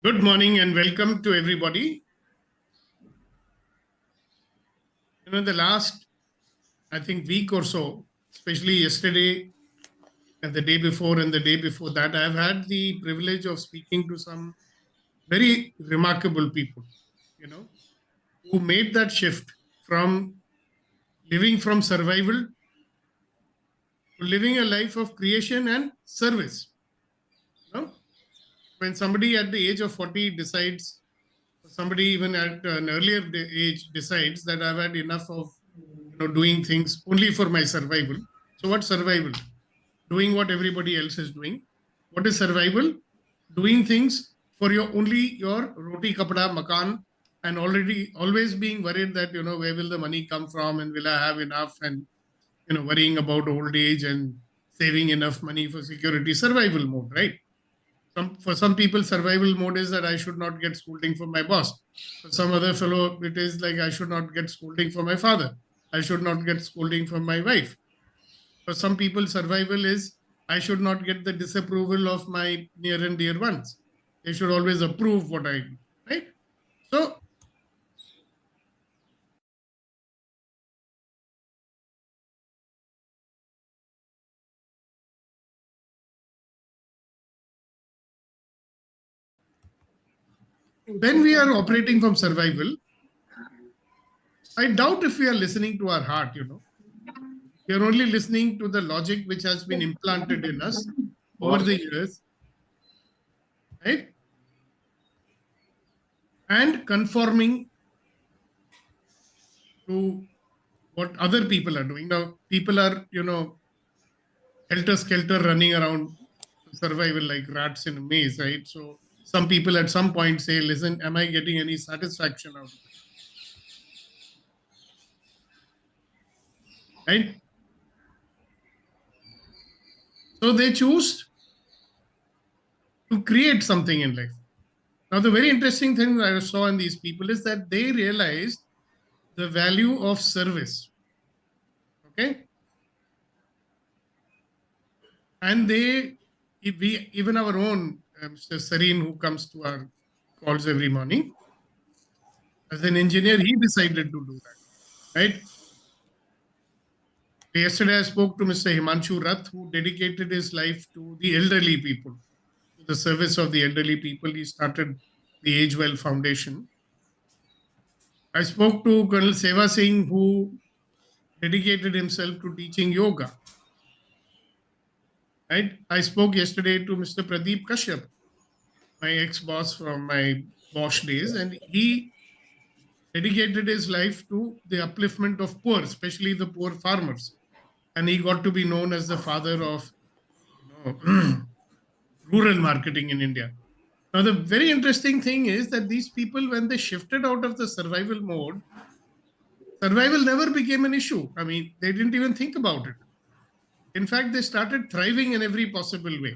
Good morning and welcome to everybody. The last, I think, week or so, especially yesterday and the day before and the day before that, I've had the privilege of speaking to some very remarkable people, you know, who made that shift from living from survival to living a life of creation and service. You know, when somebody at the age of 40 decides, somebody even at an earlier age decides that I've had enough of doing things only for my survival. So what survival? Doing what everybody else is doing. What is survival? Doing things for your roti kapda makan, and always being worried that where will the money come from and will I have enough, and worrying about old age and saving enough money for security. Survival mode, right? For some people, survival mode is that I should not get scolding from my boss. For some other fellow, it is like I should not get scolding from my father. I should not get scolding from my wife. For some people, survival is I should not get the disapproval of my near and dear ones. They should always approve what I do, right? So when we are operating from survival, I doubt if we are listening to our heart. We are only listening to the logic which has been implanted in us over the years, right? And conforming to what other people are doing. Now, people are, helter skelter running around survival like rats in a maze, right? So, some people at some point say, listen, am I getting any satisfaction out of it? Right? So, they choose to create something in life. Now, the very interesting thing that I saw in these people is that they realized the value of service. Okay. And even our own Mr. Sareen, who comes to our calls every morning, as an engineer, he decided to do that, right? Yesterday, I spoke to Mr. Himanshu Rath, who dedicated his life to the elderly people, to the service of the elderly people. He started the Age Well Foundation. I spoke to Colonel Seva Singh, who dedicated himself to teaching yoga. Right? I spoke yesterday to Mr. Pradeep Kashyap, my ex-boss from my Bosch days, and he dedicated his life to the upliftment of poor, especially the poor farmers. And he got to be known as the father of rural marketing in India. Now, the very interesting thing is that these people, when they shifted out of the survival mode, survival never became an issue. I mean, they didn't even think about it. In fact, they started thriving in every possible way.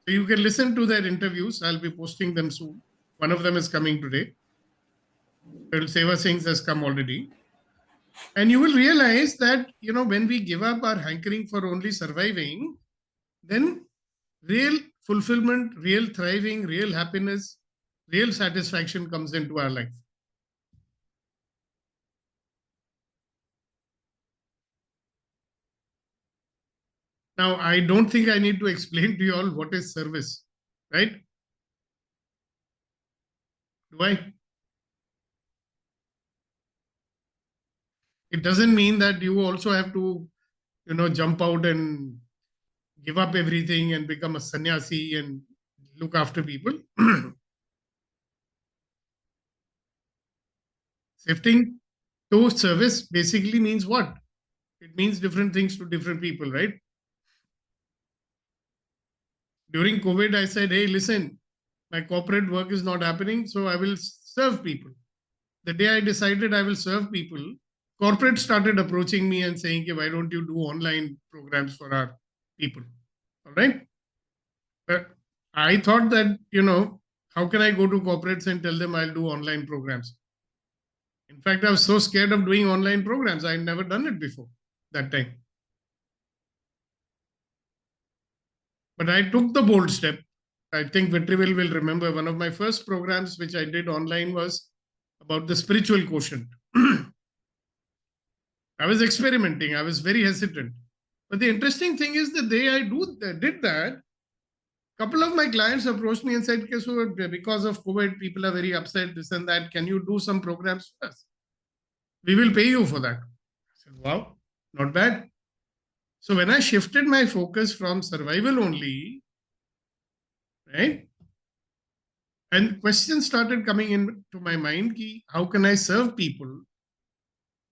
So you can listen to their interviews. I'll be posting them soon. One of them is coming today. Seva Singh's has come already. And you will realize that, when we give up our hankering for only surviving, then real fulfillment, real thriving, real happiness, real satisfaction comes into our life. Now, I don't think I need to explain to you all what is service, right? Do I? It doesn't mean that you also have to, jump out and give up everything and become a sannyasi and look after people. Shifting to service basically means what? It means different things to different people, right? During COVID, I said, hey, listen, my corporate work is not happening, so I will serve people. The day I decided I will serve people, corporate started approaching me and saying, why don't you do online programs for our people? All right. But I thought that, how can I go to corporates and tell them I'll do online programs? In fact, I was so scared of doing online programs. I had never done it before that time. But I took the bold step I think Vetrivel will remember one of my first programs which I did online was about the spiritual quotient. I was experimenting. I was very hesitant. But the interesting thing is the day I did that, a couple of my clients approached me and said, okay, so because of COVID, people are very upset, this and that. Can you do some programs for us? We will pay you for that. I said, wow, not bad. So when I shifted my focus from survival only, right? And questions started coming into my mind, ki, how can I serve people?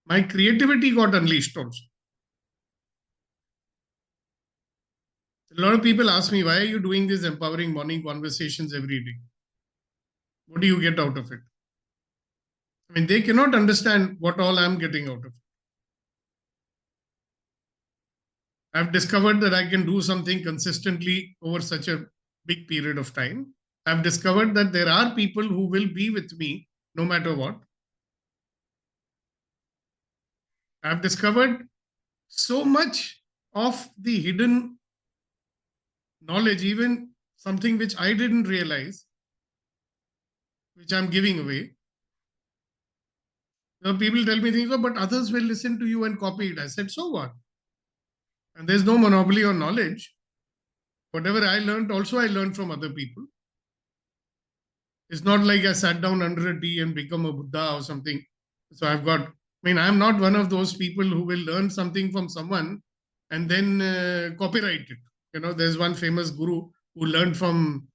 My creativity got unleashed also. A lot of people ask me, why are you doing these empowering morning conversations every day? What do you get out of it? I mean, they cannot understand what all I'm getting out of it. I've discovered that I can do something consistently over such a big period of time. I've discovered that there are people who will be with me no matter what. I've discovered so much of the hidden knowledge, even something which I didn't realize, which I'm giving away. Now, people tell me things, oh, but others will listen to you and copy it. I said, so what? And there's no monopoly on knowledge. Whatever I learned, also I learned from other people. It's not like I sat down under a tree and become a Buddha or something. So I'm not one of those people who will learn something from someone and then copyright it. There's one famous guru who learned from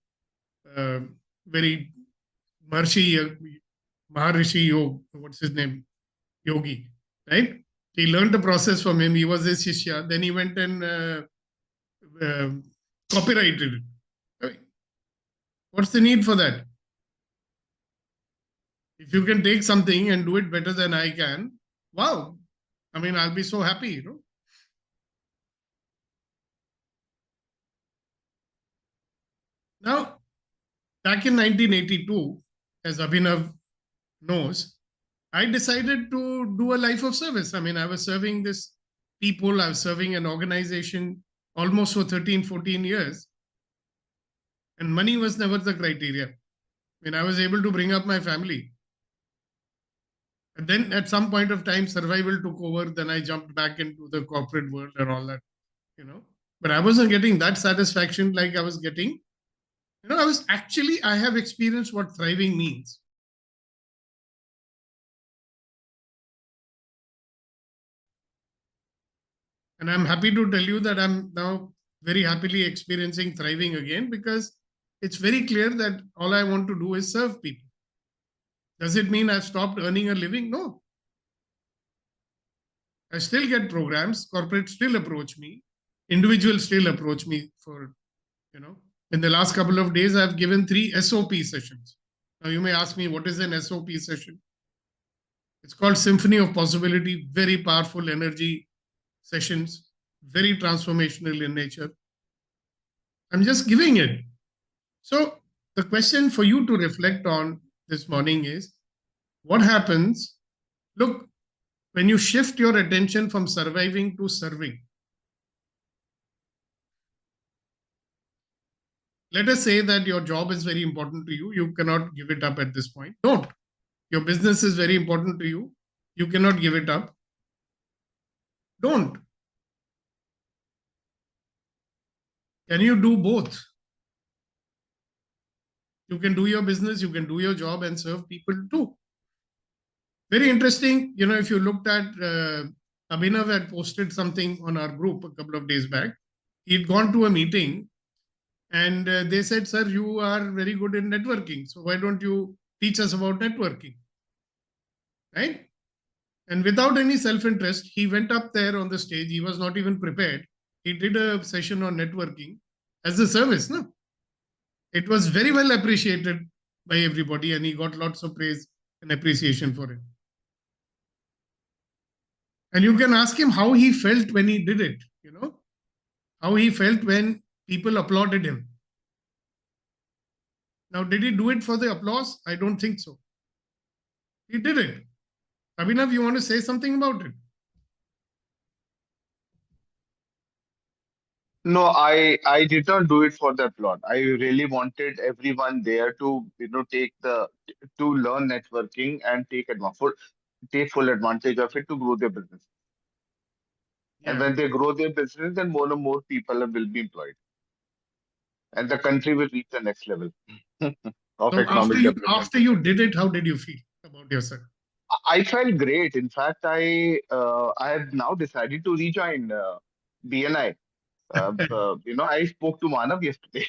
very Maharishi Yogi, what's his name? Yogi, right? He learned the process from him. He was his Shishya. Then he went and copyrighted it. Right? What's the need for that? If you can take something and do it better than I can, wow. I mean, I'll be so happy, Now, back in 1982, as Abhinav knows, I decided to do a life of service. I mean, I was serving this people, I was serving an organization almost for 13, 14 years. And money was never the criteria. I mean, I was able to bring up my family. And then at some point of time, survival took over. Then I jumped back into the corporate world and all that. But I wasn't getting that satisfaction like I was getting. I have experienced what thriving means. And I'm happy to tell you that I'm now very happily experiencing thriving again because it's very clear that all I want to do is serve people. Does it mean I've stopped earning a living? No. I still get programs, corporates still approach me, individuals still approach me for, in the last couple of days, I've given 3 SOP sessions. Now you may ask me, what is an SOP session? It's called Symphony of Possibility, very powerful energy sessions, very transformational in nature. I'm just giving it. So the question for you to reflect on this morning is, what happens? Look, when you shift your attention from surviving to serving, let us say that your job is very important to you. You cannot give it up at this point. Don't. Your business is very important to you. You cannot give it up. Don't. Can you do both? You can do your business, you can do your job and serve people too. Very interesting. If you looked at Abhinav had posted something on our group a couple of days back. He'd gone to a meeting and they said, sir, you are very good in networking. So why don't you teach us about networking? Right? And without any self-interest, he went up there on the stage. He was not even prepared. He did a session on networking as a service. No? It was very well appreciated by everybody and he got lots of praise and appreciation for it. And you can ask him how he felt when he did it, how he felt when people applauded him. Now, did he do it for the applause? I don't think so. He did it. Abhinav, you want to say something about it? No, I did not do it for that plot. I really wanted everyone there to, take to learn networking and take full advantage of it to grow their business. And Yeah. when they grow their business, then more and more people will be employed, and the country will reach the next level of So economic development. after you did it, how did you feel about yourself? I felt great. In fact, I have now decided to rejoin BNI. I spoke to Manav yesterday.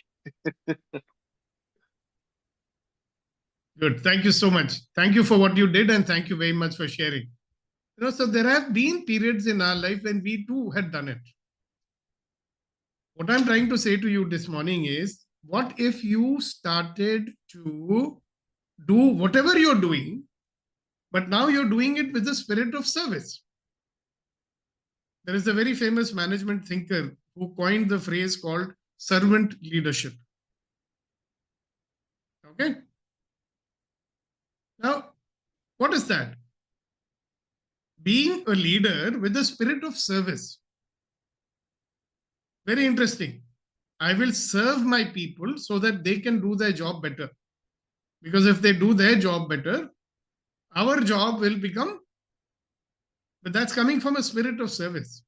Good. Thank you so much. Thank you for what you did, and thank you very much for sharing. So there have been periods in our life when we too had done it. What I'm trying to say to you this morning is, what if you started to do whatever you're doing, but now you're doing it with the spirit of service? There is a very famous management thinker who coined the phrase called servant leadership. Okay. Now, what is that? Being a leader with the spirit of service. Very interesting. I will serve my people so that they can do their job better. Because if they do their job better, our job will become, but that's coming from a spirit of service.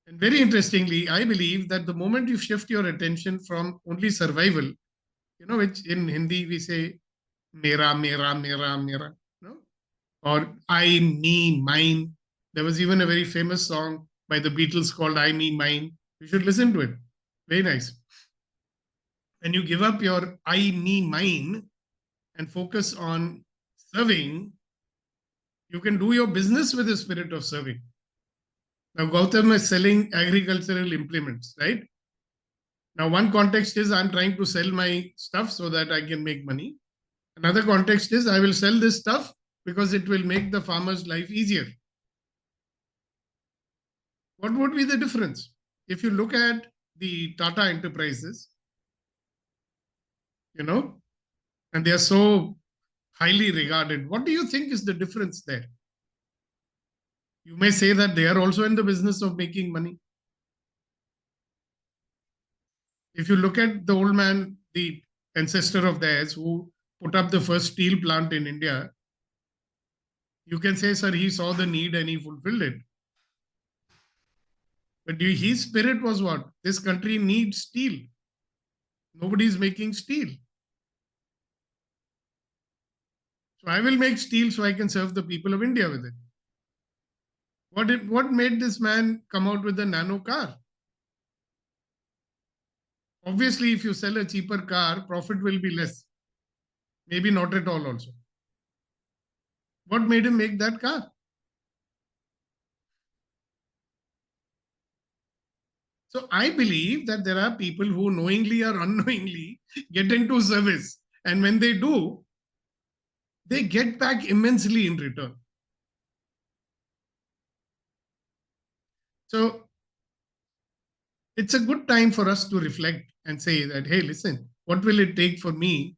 And very interestingly, I believe that the moment you shift your attention from only survival, which in Hindi we say, mera, mera, mera, mera, or I, me, mine. There was even a very famous song by the Beatles called I, Me, Mine. You should listen to it. Very nice. When you give up your I, me, mine and focus on serving, you can do your business with the spirit of serving. Now, Gautam is selling agricultural implements, right? Now, one context is I'm trying to sell my stuff so that I can make money. Another context is I will sell this stuff because it will make the farmer's life easier. What would be the difference? If you look at the Tata Enterprises, you know, and they are so highly regarded, what do you think is the difference there? You may say that they are also in the business of making money. If you look at the old man, the ancestor of theirs who put up the first steel plant in India, you can say, sir, he saw the need and he fulfilled it. But his spirit was what? This country needs steel. Nobody is making steel. So I will make steel so I can serve the people of India with it. What made this man come out with a nano car? Obviously, if you sell a cheaper car, profit will be less. Maybe not at all also. What made him make that car? So I believe that there are people who knowingly or unknowingly get into service. And when they do, they get back immensely in return. So it's a good time for us to reflect and say that, hey, listen, what will it take for me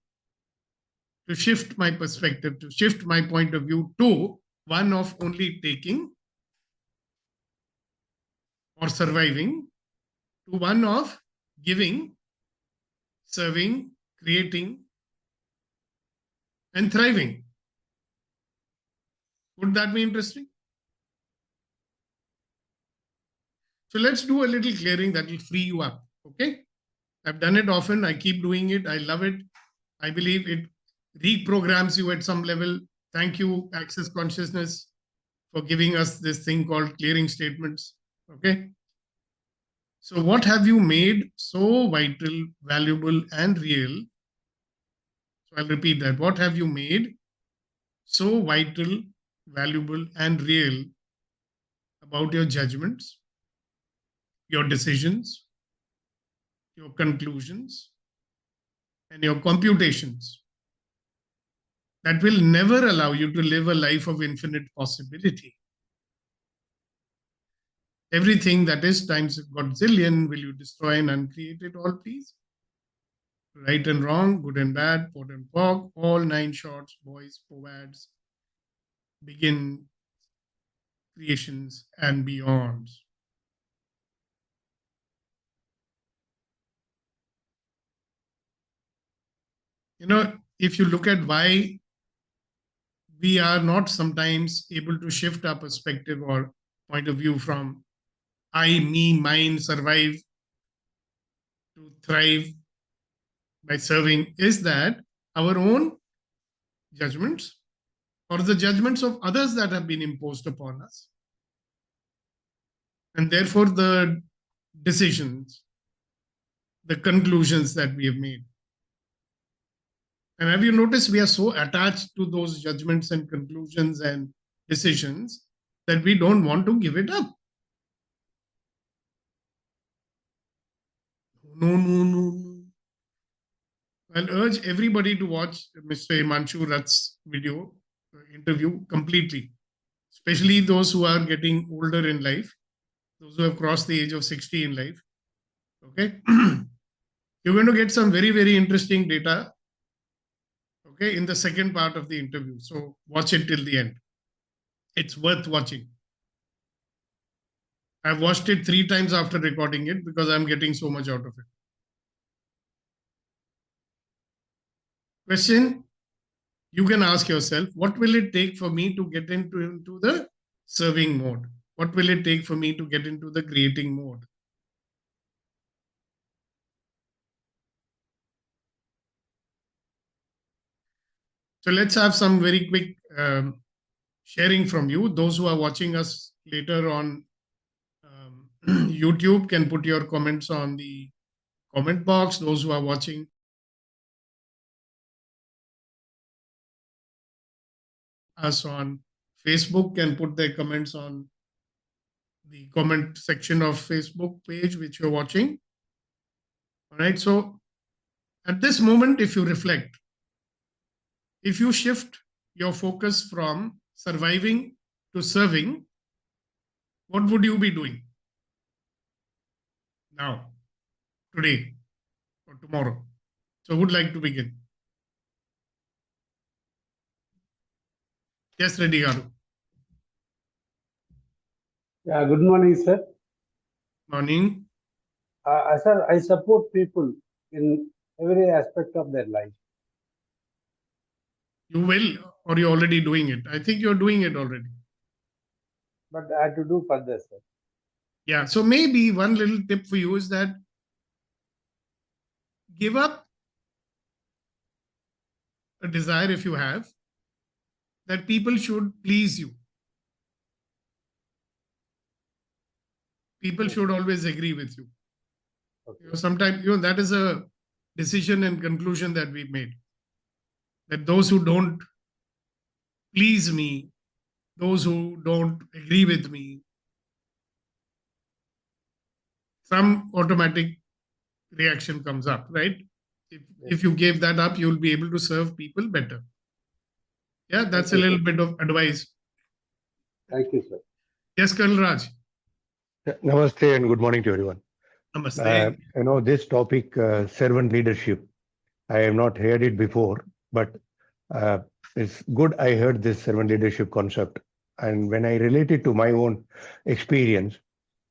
to shift my perspective, to shift my point of view to one of only taking or surviving to one of giving, serving, creating, and thriving. Would that be interesting? So let's do a little clearing that will free you up. Okay. I've done it often. I keep doing it. I love it. I believe it reprograms you at some level. Thank you, Access Consciousness, for giving us this thing called clearing statements. Okay. So, what have you made so vital, valuable, and real? So, I'll repeat that. What have you made so vital, valuable, and real about your judgments, your decisions, your conclusions, and your computations that will never allow you to live a life of infinite possibility? Everything that is times godzillion, will you destroy and uncreate it all, please? Right and wrong, good and bad, pot and pork, all nine shorts, boys, poads, begin creations and beyonds. If you look at why we are not sometimes able to shift our perspective or point of view from I, me, mine, survive to thrive by serving, is that our own judgments or the judgments of others that have been imposed upon us. And therefore, the decisions, the conclusions that we have made. And have you noticed we are so attached to those judgments and conclusions and decisions that we don't want to give it up? No. I'll urge everybody to watch Mr. Himanshu Rath's video interview completely, especially those who are getting older in life, those who have crossed the age of 60 in life. Okay. You're going to get some very, very interesting data, okay, in the second part of the interview. So watch it till the end. It's worth watching. I've watched it 3 times after recording it because I'm getting so much out of it. Question you can ask yourself, what will it take for me to get into the serving mode? What will it take for me to get into the creating mode? So let's have some very quick sharing from you. Those who are watching us later on YouTube can put your comments on the comment box. Those who are watching us on Facebook can put their comments on the comment section of Facebook page which you're watching. All right. So at this moment, if you reflect, if you shift your focus from surviving to serving, what would you be doing now, today, or tomorrow? So who would like to begin? Yes, Reddy Garu. Yeah, good morning, sir. Morning. Sir, I support people in every aspect of their life. You will, or you're already doing it? I think you're doing it already. But I have to do further, sir. Yeah, so maybe one little tip for you is that give up a desire if you have that people should please you. People should always agree with you. Okay. Sometimes that is a decision and conclusion that we've made. That those who don't please me, those who don't agree with me, some automatic reaction comes up, right? If you gave that up, you'll be able to serve people better. Yeah, that's a little bit of advice. Thank you, sir. Yes, Colonel Raj. Namaste and good morning to everyone. Namaste. This topic, servant leadership, I have not heard it before, but it's good I heard this servant leadership concept. And when I relate it to my own experience,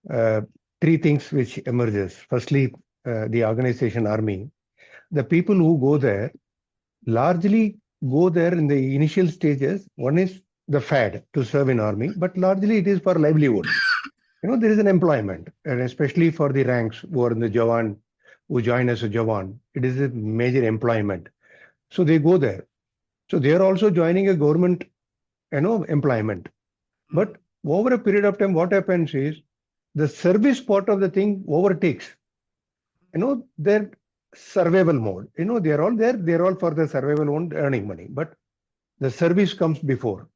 3 things which emerges. Firstly, the organization army, the people who go there largely go there in the initial stages. One is the fad to serve in army, but largely it is for livelihood. There is an employment, and especially for the ranks who are in the Jawan, who join as a Jawan, it is a major employment. So they go there. So they are also joining a government, employment. But over a period of time, what happens is the service part of the thing overtakes, their survival mode. They are all there. They are all for the survival mode, earning money. But the service comes before.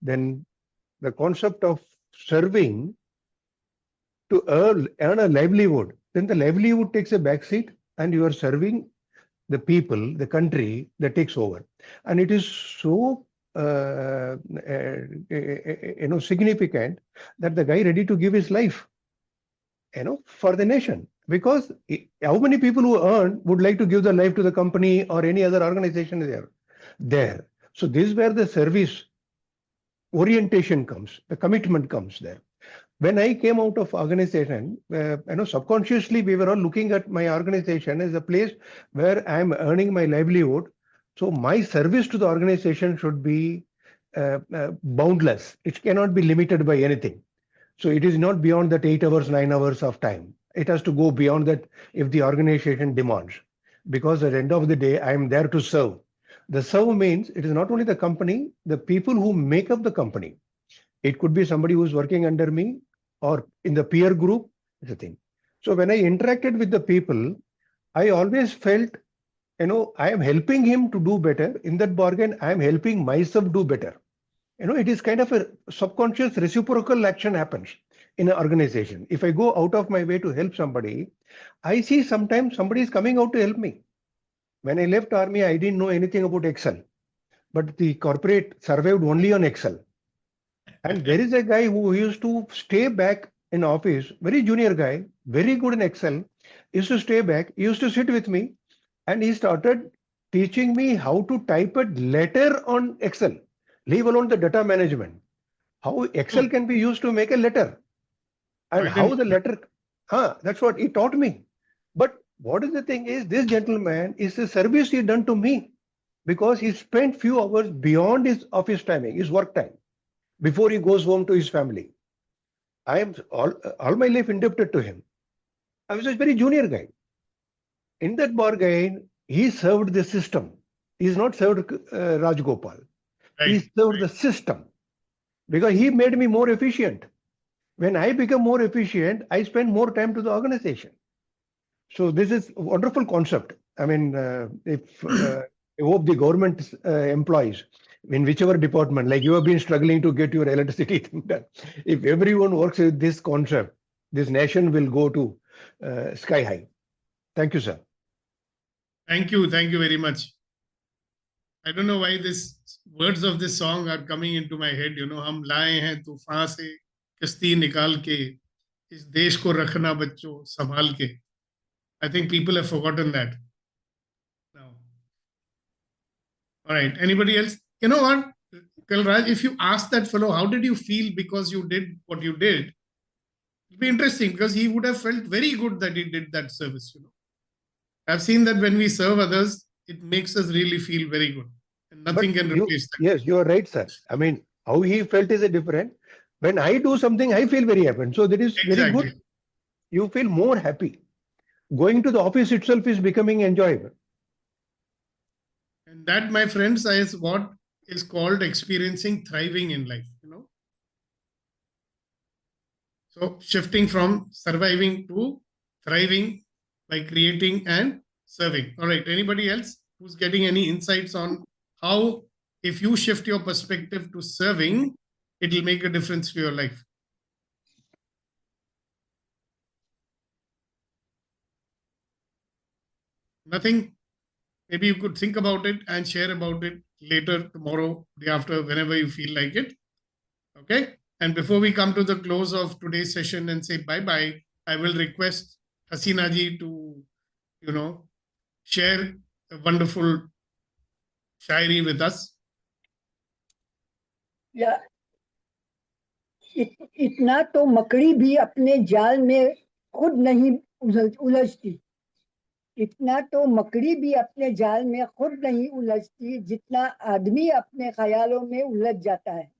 Then the concept of serving to earn a livelihood, then the livelihood takes a backseat and you are serving the people, the country that takes over. And it is so significant that the guy ready to give his life, for the nation. Because how many people who earn would like to give their life to the company or any other organization there? So this is where the service orientation comes, the commitment comes there. When I came out of organization, subconsciously we were all looking at my organization as a place where I am earning my livelihood. So my service to the organization should be boundless. It cannot be limited by anything. So it is not beyond that 8 hours, 9 hours of time. It has to go beyond that if the organization demands. Because at the end of the day, I am there to serve. The serve means it is not only the company, the people who make up the company. It could be somebody who's working under me or in the peer group, it's a thing. So when I interacted with the people, I always felt, I am helping him to do better. In that bargain, I am helping myself do better. It is kind of a subconscious reciprocal action happens in an organization. If I go out of my way to help somebody, I see sometimes somebody is coming out to help me. When I left army, I didn't know anything about Excel, but the corporate survived only on Excel. And there is a guy who used to stay back in office, very junior guy, very good in Excel, used to stay back, he used to sit with me, and he started teaching me how to type a letter on Excel, leave alone the data management, how Excel can be used to make a letter, and how the letter, that's what he taught me. But what is the thing is, this gentleman is the service he done to me, because he spent few hours beyond his office timing, his work time, before he goes home to his family. I am all my life indebted to him. I was a very junior guy. In that bargain, he served the system. He's not served Rajgopal. He served the system, because he made me more efficient. When I become more efficient, I spend more time to the organization. So this is a wonderful concept. I mean, I hope the government employees in whichever department, like you have been struggling to get your electricity thing done. If everyone works with this concept, this nation will go to sky high. Thank you, sir. Thank you. Thank you very much. I don't know why these words of this song are coming into my head. हम लाए हैं तूफान से कश्ती निकाल के, इस देश को रखना बच्चों संभाल के. I think people have forgotten that now. All right. Anybody else? You know what, Kalraj, if you ask that fellow, how did you feel because you did what you did? It'd be interesting, because he would have felt very good that he did that service. I've seen that when we serve others, it makes us really feel very good, and nothing can replace that. Yes, you are right, sir. I mean, how he felt is a different. When I do something, I feel very happy. So that is very good. You feel more happy. Going to the office itself is becoming enjoyable. And that, my friends, is what is called experiencing thriving in life. So shifting from surviving to thriving by creating and serving. All right. Anybody else who's getting any insights on how, if you shift your perspective to serving, it will make a difference to your life? Nothing? Maybe you could think about it and share about it later, tomorrow, day after, whenever you feel like it. Okay. And before we come to the close of today's session and say bye-bye, I will request Hasina ji to, share a wonderful shairi with us. Yeah. इतना तो मकड़ी भी अपने जाल में खुद नहीं उलझती. इतना तो मकड़ी भी अपने जाल में खुद नहीं उलझती जितना आदमी अपने ख्यालों में उलझ जाता है.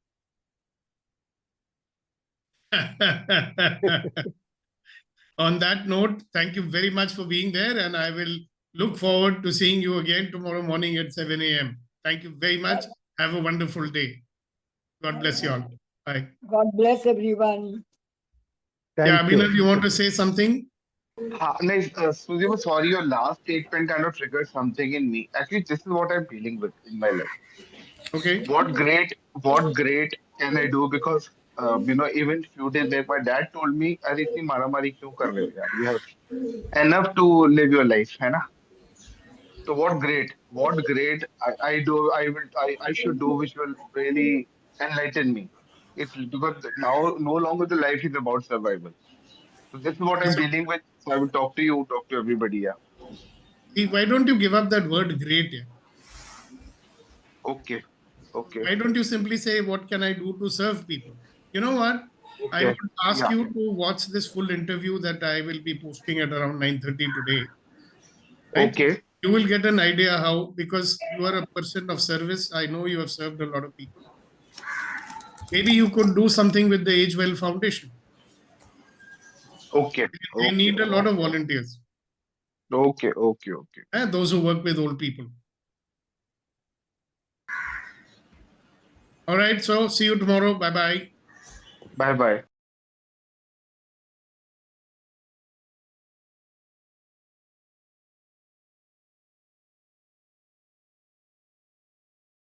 On that note, thank you very much for being there, and I will look forward to seeing you again tomorrow morning at 7 a.m. Thank you very much. Have a wonderful day. God bless you all. Bye. God bless everyone. Abhinav, you want to say something? Sudeep, sorry, your last statement kind of triggered something in me. Actually, this is what I'm dealing with in my life. Okay. What great can I do? Because even few days back, my dad told me, "Are itni maramari kyun kar rahe ho yaar? You have enough to live your life, hai na?" So what great I should do, which will really enlighten me. It's because now no longer the life is about survival. So this is what I'm dealing with. So I will talk to you, talk to everybody. Yeah. See, why don't you give up that word great? Okay. Okay. Why don't you simply say, what can I do to serve people? You know what? I Okay. would ask Yeah. you to watch this full interview that I will be posting at around 9:30 today. Right? Okay. You will get an idea how, because you are a person of service. I know you have served a lot of people. Maybe you could do something with the Age Well Foundation. Okay. They Okay. need a lot of volunteers, Okay. Okay. Okay. those who work with old people. All right. So see you tomorrow. Bye bye. Bye bye.